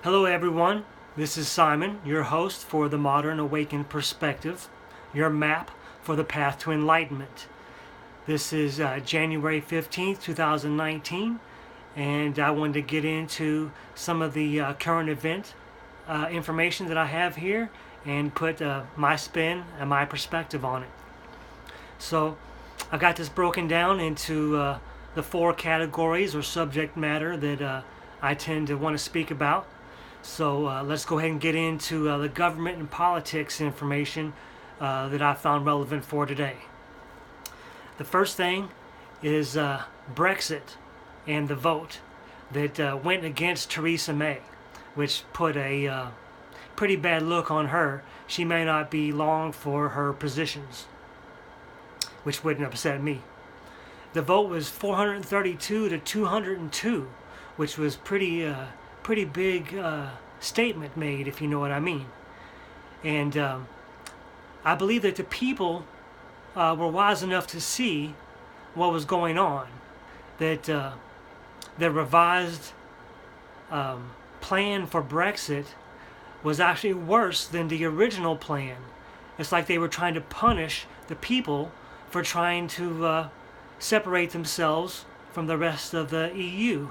Hello everyone, this is Simon, your host for the Modern Awakened Perspective, your map for the path to enlightenment. This is January 15th, 2019, and I wanted to get into some of the current event information that I have here and put my spin and my perspective on it. So I got this broken down into the four categories or subject matter that I tend to want to speak about. So let's go ahead and get into the government and politics information that I found relevant for today. The first thing is Brexit and the vote that went against Theresa May, which put a pretty bad look on her. She may not be long for her positions, which wouldn't upset me. The vote was 432 to 202, which was pretty big statement made, if you know what I mean. And I believe that the people were wise enough to see what was going on, that the revised plan for Brexit was actually worse than the original plan. It's like they were trying to punish the people for trying to separate themselves from the rest of the EU.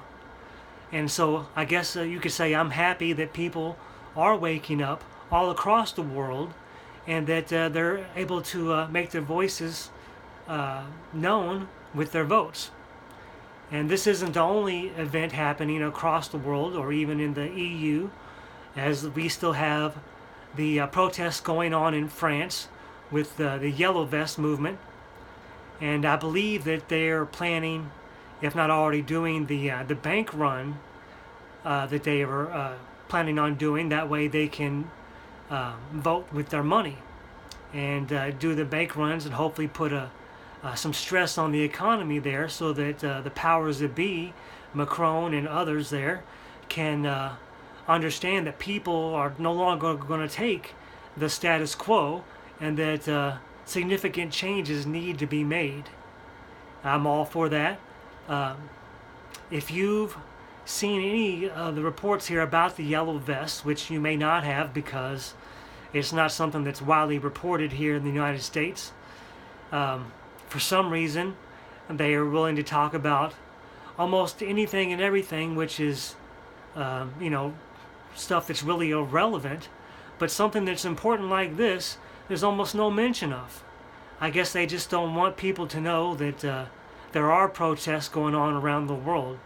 And so I guess you could say I'm happy that people are waking up all across the world and that they're able to make their voices known with their votes. And this isn't the only event happening across the world or even in the EU, as we still have the protests going on in France with the Yellow Vest movement. And I believe that they're planning, if not already doing, the bank run that they were planning on doing. That way they can vote with their money and do the bank runs and hopefully put some stress on the economy there, so that the powers that be, Macron and others there, can understand that people are no longer going to take the status quo and that significant changes need to be made. I'm all for that. If you've seen any of the reports here about the Yellow Vests, which you may not have because it's not something that's widely reported here in the United States, for some reason they are willing to talk about almost anything and everything, which is stuff that's really irrelevant, but something that's important like this there's almost no mention of. I guess they just don't want people to know that there are protests going on around the world,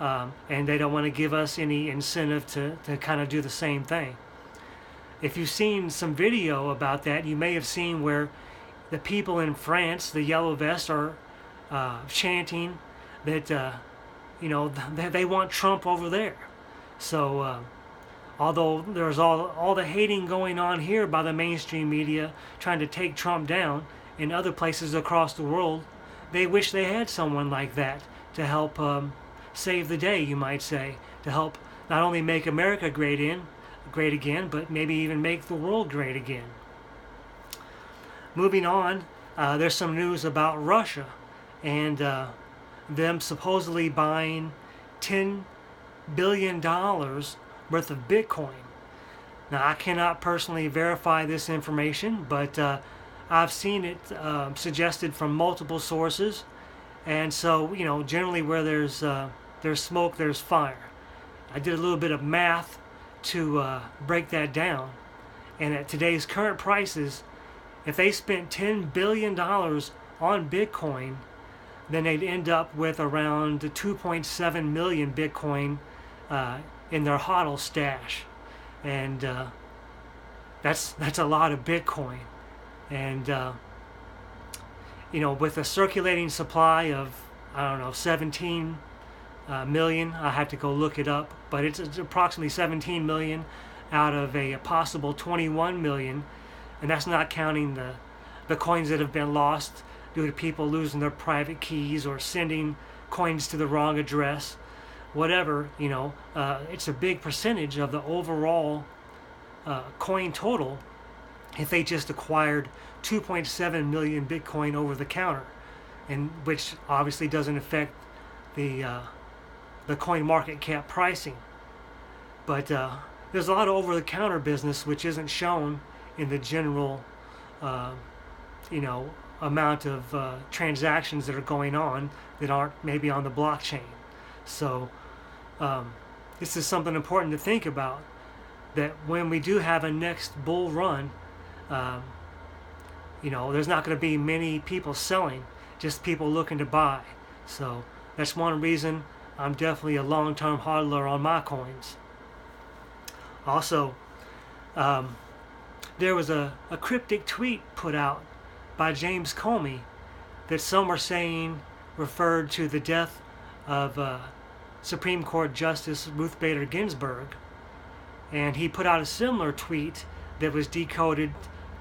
and they don't want to give us any incentive to kind of do the same thing. If you've seen some video about that, you may have seen where the people in France, the Yellow Vests, are chanting that they want Trump over there. So although there's all the hating going on here by the mainstream media trying to take Trump down, in other places across the world they wish they had someone like that to help save the day, you might say, to help not only make America great again, but maybe even make the world great again. Moving on, there's some news about Russia and them supposedly buying $10 billion worth of Bitcoin. Now, I cannot personally verify this information, but I've seen it suggested from multiple sources, and so generally where there's smoke, there's fire. I did a little bit of math to break that down, and at today's current prices, if they spent $10 billion on Bitcoin, then they'd end up with around 2.7 million Bitcoin in their HODL stash, and that's a lot of Bitcoin. And with a circulating supply of 17 million, I have to go look it up, but it's approximately 17 million out of a possible 21 million, and that's not counting the coins that have been lost due to people losing their private keys or sending coins to the wrong address, whatever. It's a big percentage of the overall coin total if they just acquired 2.7 million Bitcoin over the counter, and which obviously doesn't affect the coin market cap pricing. But there's a lot of over-the-counter business which isn't shown in the general, uh, amount of transactions that are going on that aren't maybe on the blockchain. So this is something important to think about, that when we do have a next bull run, there's not going to be many people selling, just people looking to buy. So that's one reason I'm definitely a long-term hodler on my coins. Also, there was a cryptic tweet put out by James Comey that some are saying referred to the death of Supreme Court Justice Ruth Bader Ginsburg. And he put out a similar tweet that was decoded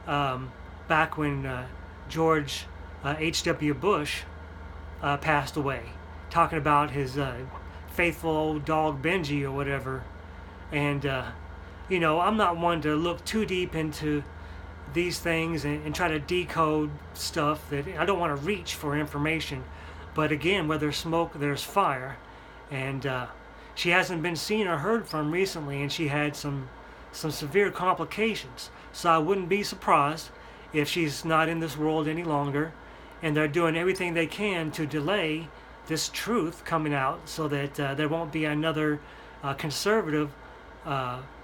back when George H.W. Bush passed away, talking about his faithful old dog Benji or whatever. And, I'm not one to look too deep into these things and try to decode stuff that I don't want to reach for information. But again, where there's smoke, there's fire. And she hasn't been seen or heard from recently, and she had some severe complications. So I wouldn't be surprised if she's not in this world any longer, and they're doing everything they can to delay this truth coming out so that there won't be another conservative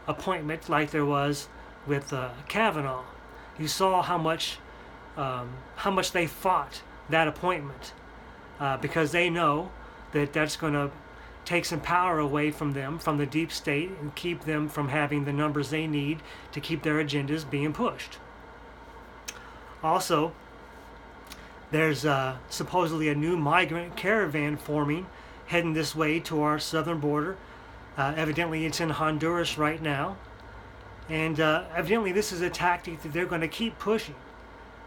appointment like there was with Kavanaugh. You saw how much they fought that appointment because they know that that's going to take some power away from them, from the deep state, and keep them from having the numbers they need to keep their agendas being pushed. Also, there's supposedly a new migrant caravan forming heading this way to our southern border. Evidently it's in Honduras right now. And evidently this is a tactic that they're going to keep pushing.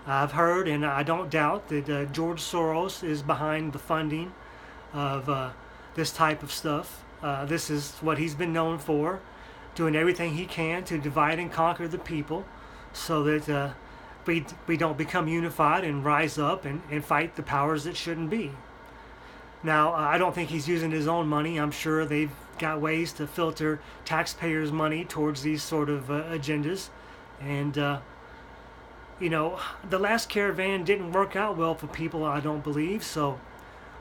I've heard, and I don't doubt, that George Soros is behind the funding of this type of stuff. This is what he's been known for, doing everything he can to divide and conquer the people so that we don't become unified and rise up and fight the powers that shouldn't be. Now, I don't think he's using his own money. I'm sure they've got ways to filter taxpayers' money towards these sort of agendas. And, the last caravan didn't work out well for people, I don't believe. So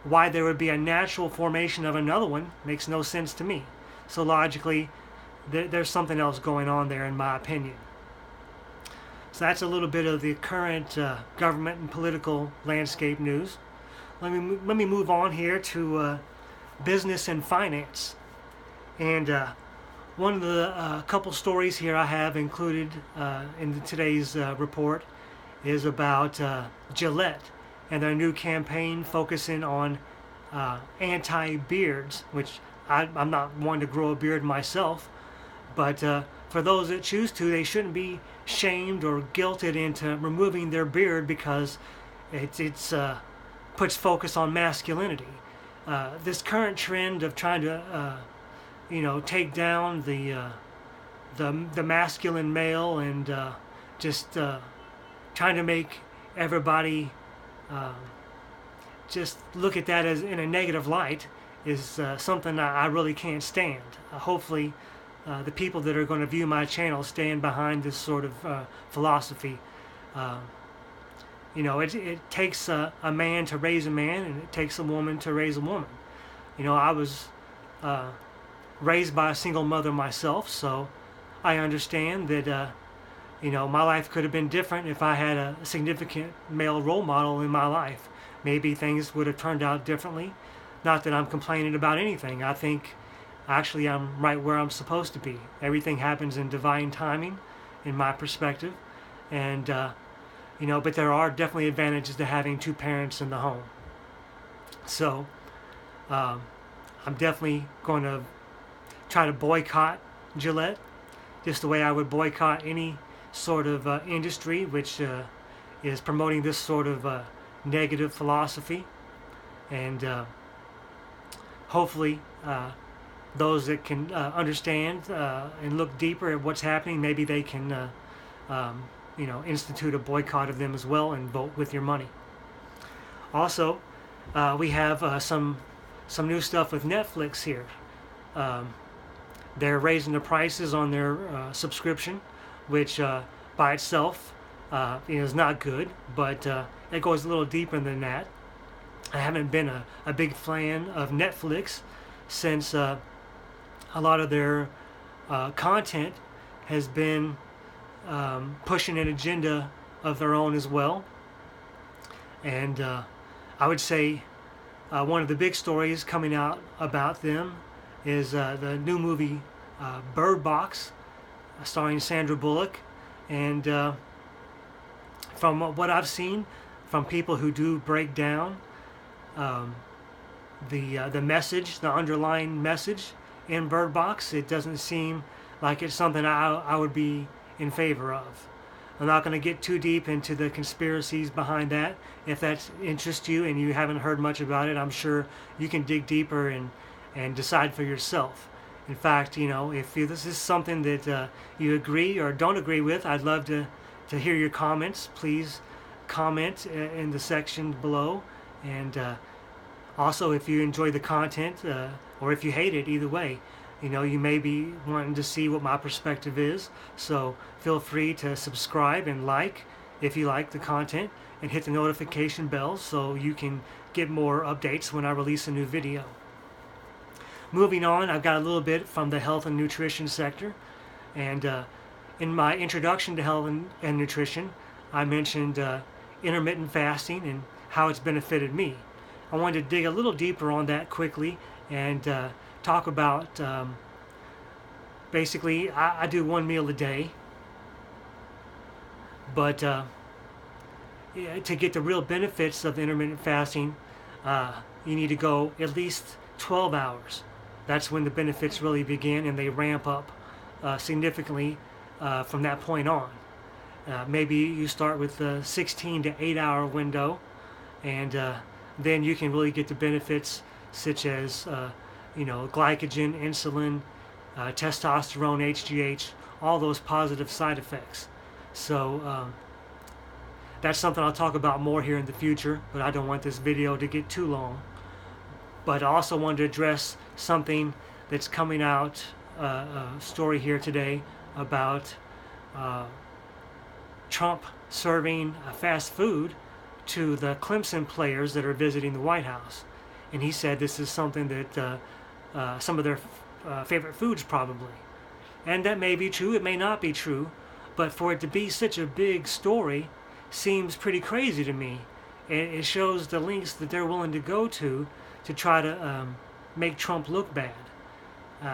why there would be a natural formation of another one makes no sense to me. So logically, there's something else going on there, in my opinion. So that's a little bit of the current government and political landscape news. Let me move on here to business and finance. And one of the couple stories here I have included in today's report is about Gillette and their new campaign focusing on anti-beards, which I'm not one to grow a beard myself, but for those that choose to, they shouldn't be shamed or guilted into removing their beard because it's puts focus on masculinity. This current trend of trying to take down the masculine male and just trying to make everybody just look at that as in a negative light is something I really can't stand. Hopefully the people that are going to view my channel stand behind this sort of philosophy. It takes a man to raise a man, and it takes a woman to raise a woman. I was raised by a single mother myself, so I understand that my life could have been different if I had a significant male role model in my life. Maybe things would have turned out differently. Not that I'm complaining about anything. I think actually I'm right where I'm supposed to be. Everything happens in divine timing, in my perspective, and but there are definitely advantages to having two parents in the home. So I'm definitely going to try to boycott Gillette, just the way I would boycott any sort of industry which is promoting this sort of negative philosophy. And hopefully those that can understand and look deeper at what's happening, maybe they can institute a boycott of them as well and vote with your money. Also, we have some new stuff with Netflix here. They're raising the prices on their subscription, which by itself is not good, but it goes a little deeper than that. I haven't been a big fan of Netflix since a lot of their content has been pushing an agenda of their own as well. And I would say one of the big stories coming out about them is the new movie Bird Box, starring Sandra Bullock. And from what I've seen from people who do break down the message, the underlying message in Bird Box, it doesn't seem like it's something I would be in favor of. I'm not going to get too deep into the conspiracies behind that. If that interests you and you haven't heard much about it, I'm sure you can dig deeper and decide for yourself. In fact, if this is something that you agree or don't agree with, I'd love to hear your comments. Please comment in the section below. And also, if you enjoy the content or if you hate it, either way, you may be wanting to see what my perspective is. So feel free to subscribe and like if you like the content, and hit the notification bell so you can get more updates when I release a new video. Moving on, I've got a little bit from the health and nutrition sector. And in my introduction to health and nutrition, I mentioned intermittent fasting and how it's benefited me. I wanted to dig a little deeper on that quickly and talk about basically I do one meal a day, but to get the real benefits of intermittent fasting, you need to go at least 12 hours. That's when the benefits really begin, and they ramp up significantly from that point on. Maybe you start with a 16 to 8 hour window, and then you can really get the benefits such as glycogen, insulin, testosterone, HGH, all those positive side effects. So that's something I'll talk about more here in the future, but I don't want this video to get too long. But I also wanted to address something that's coming out, a story here today about Trump serving fast food to the Clemson players that are visiting the White House. And he said this is something that some of their favorite foods probably. And that may be true, it may not be true, but for it to be such a big story seems pretty crazy to me. It shows the lengths that they're willing to go to try to make Trump look bad.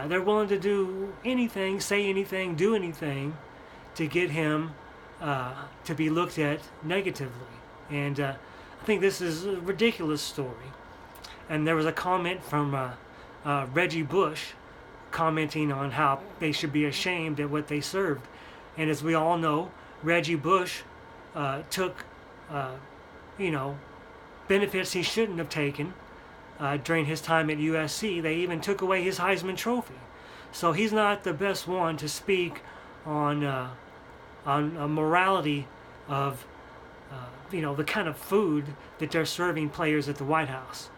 They're willing to do anything, say anything, do anything to get him to be looked at negatively. And I think this is a ridiculous story. And there was a comment from Reggie Bush commenting on how they should be ashamed at what they served. And as we all know, Reggie Bush took benefits he shouldn't have taken during his time at USC. They even took away his Heisman Trophy. So he's not the best one to speak on a morality of the kind of food that they're serving players at the White House.